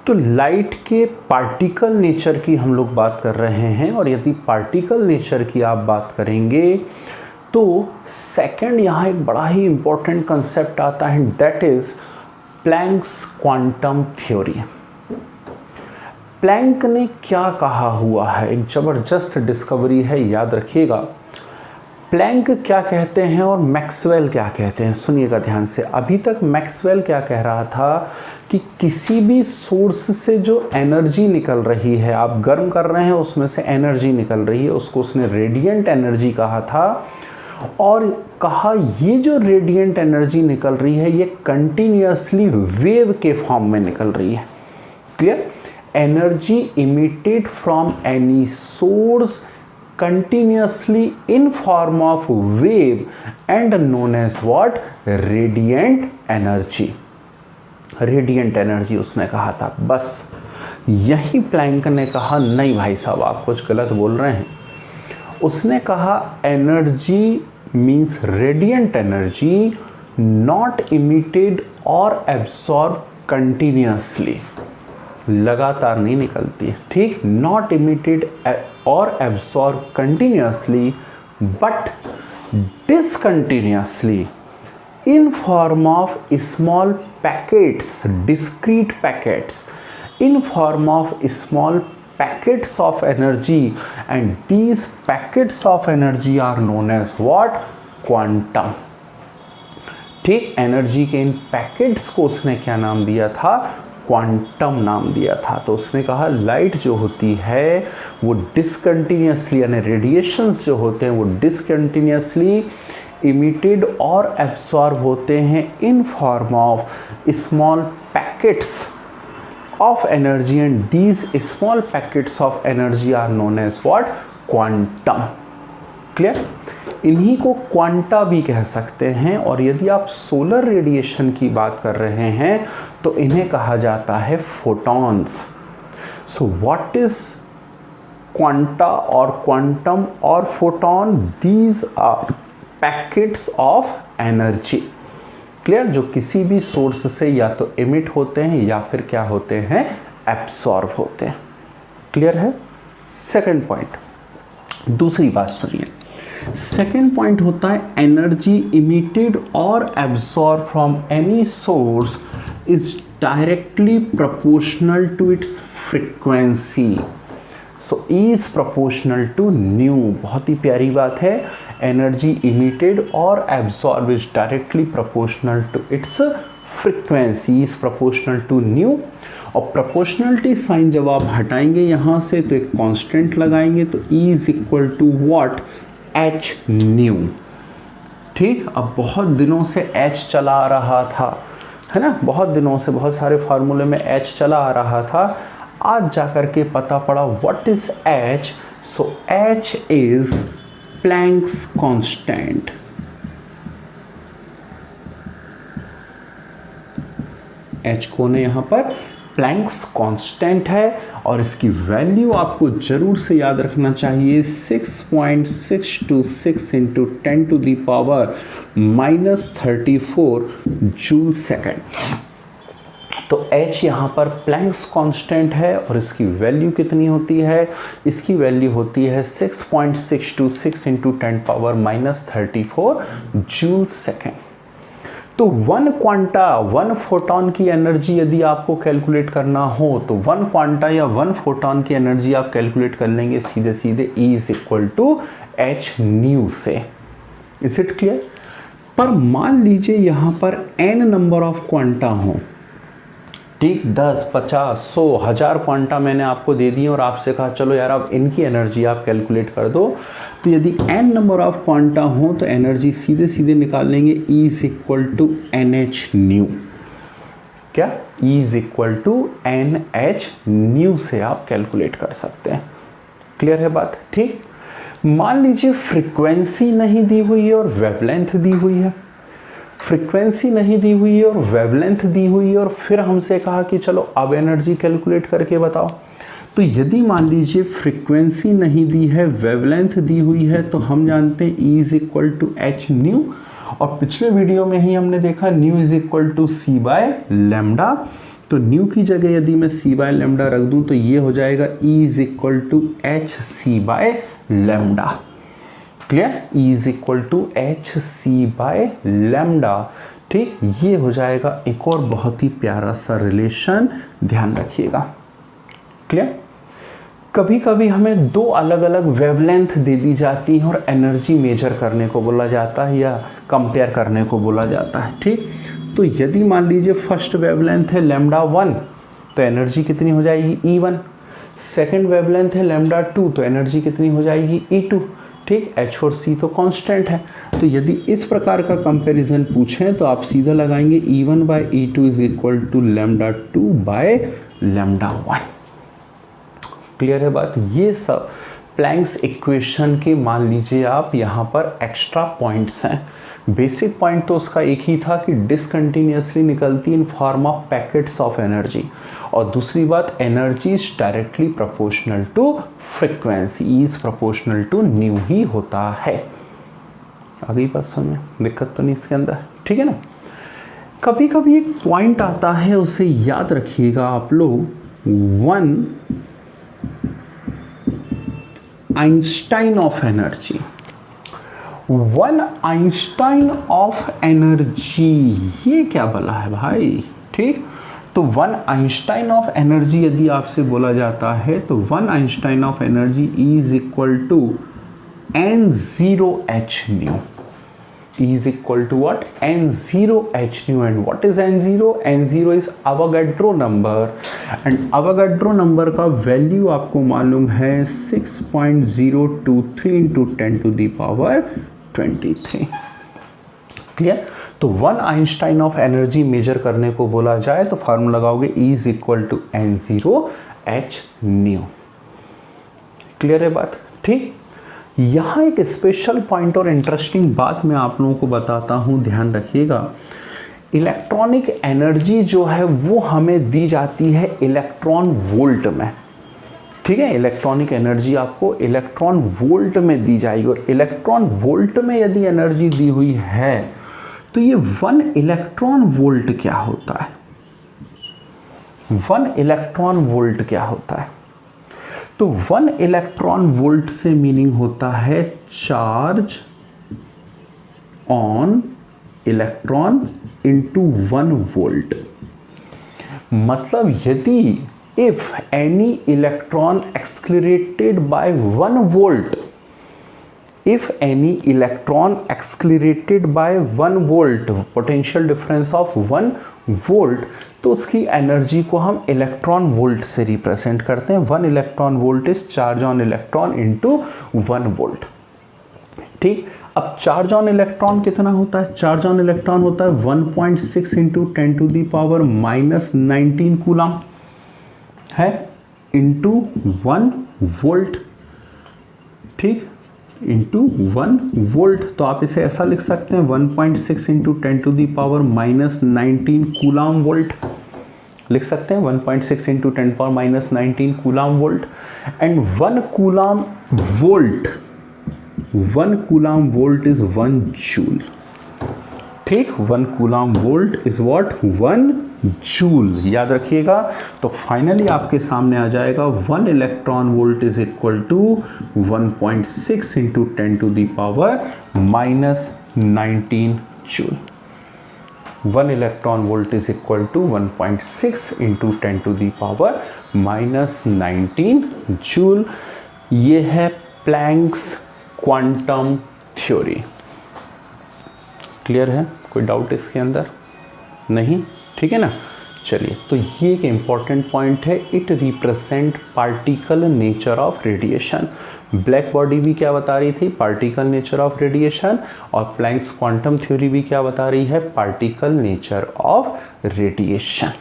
तो लाइट के particle nature की हम लोग बात कर रहे हैं, और यदि पार्टिकल नेचर की आप बात करेंगे तो सेकंड यहाँ एक बड़ा ही इंपॉर्टेंट कंसेप्ट आता है, that is Planck's quantum theory. Planck ने क्या कहा हुआ है, एक ज़बरदस्त डिस्कवरी है, याद रखिएगा। प्लैंक क्या कहते हैं और मैक्सवेल क्या कहते हैं, सुनिएगा ध्यान से। अभी तक मैक्सवेल क्या कह रहा था कि किसी भी सोर्स से जो एनर्जी निकल रही है, आप गर्म कर रहे हैं उसमें से एनर्जी निकल रही है, उसको उसने रेडिएंट एनर्जी कहा था। और कहा ये जो रेडिएंट एनर्जी निकल रही है ये कंटिन्यूअसली वेव के फॉर्म में निकल रही है। Clear? Energy emitted from any source continuously in form of wave and known as what? Radiant energy। Radiant energy उसने कहा था। बस यही प्लैंक ने कहा नहीं भाई साहब आप कुछ गलत बोल रहे हैं। उसने कहा energy means radiant energy not emitted और एब्सॉर्ब कंटिन्यूअसली, लगातार नहीं निकलती है, ठीक, नॉट इमिटेड और absorb continuously but discontinuously in form of small packets, discrete packets, in form of small packets of energy, and these packets of energy are known as what? Quantum। ठीक, energy के इन packets को उसने क्या नाम दिया था? Quantum नाम दिया था। तो उसने कहा लाइट जो होती है वो डिसकंटिन्यूअसली, यानी रेडिएशंस जो होते हैं वो डिसकंटिन्यूअसली इमिटेड और एब्सॉर्ब होते हैं इन form of small packets of energy, and these small packets of energy are known as what? Quantum। Clear? इन्हीं को क्वांटा भी कह सकते हैं। और यदि आप सोलर रेडिएशन की बात कर रहे हैं तो इन्हें कहा जाता है photons. So what is quanta और क्वांटम और photon? These are packets of energy. Clear? जो किसी भी सोर्स से या तो एमिट होते हैं या फिर क्या होते हैं? एब्सॉर्ब होते हैं। क्लियर है? सेकंड पॉइंट, दूसरी बात सुनिए। सेकंड पॉइंट होता है एनर्जी इमिटेड और absorb from any source is directly proportional to its frequency. So is proportional to nu. बहुत ही प्यारी बात है। एनर्जी इमिटेड और absorb is directly proportional to its frequency, is proportional to nu. और प्रोपोर्शनलिटी साइन जब आप हटाएंगे यहाँ से तो एक कांस्टेंट लगाएंगे तो E is equal to what? H nu. ठीक, अब बहुत दिनों से H चला आ रहा था, है ना, बहुत दिनों से बहुत सारे फार्मूले में H चला आ रहा था। आज जाकर के पता पड़ा what is H। So H is Planck's constant. H कौन है यहाँ पर? प्लैंक्स कांस्टेंट है। और इसकी वैल्यू आपको जरूर से याद रखना चाहिए 6.626 into 10 to the power -34 joule second. तो H यहाँ पर प्लैंक्स कांस्टेंट है और इसकी वैल्यू कितनी होती है? इसकी वैल्यू होती है 6.626 इंटू 10 पावर -34 जूल सेकेंड। तो वन क्वांटा, वन फोटॉन की एनर्जी यदि आपको कैलकुलेट करना हो तो वन क्वांटा या वन फोटॉन की एनर्जी आप कैलकुलेट कर लेंगे सीधे सीधे E is equal to H nu से। Is it clear? पर मान लीजिए यहाँ पर n नंबर ऑफ क्वांटा हो, ठीक, 10, 50, 100, 1000 क्वांटा मैंने आपको दे दिए और आपसे कहा चलो यार अब इनकी एनर्जी आप कैलकुलेट कर दो। तो यदि n नंबर ऑफ क्वांटा हो तो एनर्जी सीधे सीधे निकाल लेंगे E is equal to NH nu. क्या? E is equal to NH nu से आप कैलकुलेट कर सकते हैं। क्लियर है बात? ठीक। मान लीजिए फ्रीक्वेंसी नहीं दी हुई है और वेवलेंथ दी हुई है। फ्रीक्वेंसी नहीं दी हुई है और वेवलेंथ दी हुई है और फिर हमसे कहा कि चलो अब एनर्जी कैलकुलेट करके बताओ। तो यदि मान लीजिए फ्रीक्वेंसी नहीं दी है, वेवलेंथ दी हुई है, तो हम जानते हैं E is equal to H nu. और पिछले वीडियो में ही हमने देखा nu is equal to C by lambda. तो न्यू की जगह यदि मैं सी बाय लेमडा रख दूं तो ये हो जाएगा E is equal to h c by lambda. Clear? E is equal to h c by lambda. ठीक, ये हो जाएगा एक और बहुत ही प्यारा सा रिलेशन, ध्यान रखिएगा। क्लियर? कभी कभी हमें दो अलग अलग वेवलेंथ दे दी जाती हैं और एनर्जी मेजर करने को बोला जाता है या कंपेयर करने को बोला जाता है। ठीक, तो यदि मान लीजिए फर्स्ट वेवलेंथ है लैम्डा 1 तो एनर्जी कितनी हो जाएगी E1, सेकेंड वेवलेंथ है लैम्डा 2 तो एनर्जी कितनी हो जाएगी E2। ठीक, H और C तो कांस्टेंट है, तो यदि इस प्रकार का कंपैरिजन पूछें तो आप सीधा लगाएंगे E1 by E2 is equal to lambda 2 by lambda 1। Clear है बात? ये सब प्लैंक्स इक्वेशन के मान लीजिए आप यहाँ पर एक्स्ट्रा पॉइंट्स हैं। बेसिक पॉइंट तो उसका एक ही था कि डिसकंटिन्यूसली निकलती in form of packets of energy, और दूसरी बात energy is directly proportional to frequency, is proportional to nu ही होता है। आ गई बात समझ में? दिक्कत तो नहीं इसके अंदर, ठीक है ना। कभी कभी एक पॉइंट आता है, उसे याद रखिएगा आप लोग, 1 Einstein of energy. 1 Einstein of energy, ये क्या बोला है भाई? ठीक, तो 1 आइंस्टाइन ऑफ एनर्जी यदि आपसे बोला जाता है तो 1 Einstein of energy is equal to n0h nu, is equal to what? n0h nu. And what is n0? n0 is Avogadro number, and Avogadro number का वैल्यू आपको मालूम है 6.023 into 10 to the power 23। Clear? तो 1 Einstein of energy major करने को बोला जाए तो फार्मूला लगाओगे E is equal to n0h nu। Clear है बात? ठीक, यहाँ एक स्पेशल पॉइंट और इंटरेस्टिंग बात मैं आप लोगों को बताता हूँ, ध्यान रखिएगा। इलेक्ट्रॉनिक एनर्जी जो है वो हमें दी जाती है इलेक्ट्रॉन वोल्ट में, ठीक है। इलेक्ट्रॉनिक एनर्जी आपको इलेक्ट्रॉन वोल्ट में दी जाएगी, और इलेक्ट्रॉन वोल्ट में यदि एनर्जी दी हुई है तो ये 1 इलेक्ट्रॉन वोल्ट क्या होता है? 1 इलेक्ट्रॉन वोल्ट क्या होता है? तो 1 इलेक्ट्रॉन वोल्ट से मीनिंग होता है charge on electron into 1 volt. मतलब यदि if any electron accelerated by 1 volt, if any electron accelerated by 1 volt, potential difference of 1 volt, तो उसकी एनर्जी को हम इलेक्ट्रॉन वोल्ट से रिप्रेजेंट करते हैं। 1 electron volt is charge on electron into 1 volt. ठीक, अब चार्ज ऑन इलेक्ट्रॉन कितना होता है? चार्ज ऑन इलेक्ट्रॉन होता है 1.6 into 10 to the power -19 coulomb है इंटू 1 वोल्ट। ठीक, इंटू 1 वोल्ट, तो आप इसे ऐसा लिख सकते हैं 1.6 into 10 to the power -19 coulomb volt लिख सकते हैं। 1.6 into 10 power -19 coulomb volt, and 1 coulomb volt is 1 joule. ठीक, 1 coulomb volt is what? 1 joule, याद रखिएगा। तो फाइनली आपके सामने आ जाएगा 1 electron volt is equal to 1.6 into 10 to the power -19 joule. 1 electron volt is equal to 1.6 into 10 to the power -19 joule. ये है प्लैंक्स क्वांटम थ्योरी। क्लियर है? कोई डाउट इसके अंदर? नहीं, ठीक है ना। चलिए, तो ये एक इम्पॉर्टेंट पॉइंट है। It represent particle nature of radiation. Black body भी क्या बता रही थी? Particle nature of radiation. और प्लैंक्स क्वांटम थ्योरी भी क्या बता रही है? Particle nature of radiation.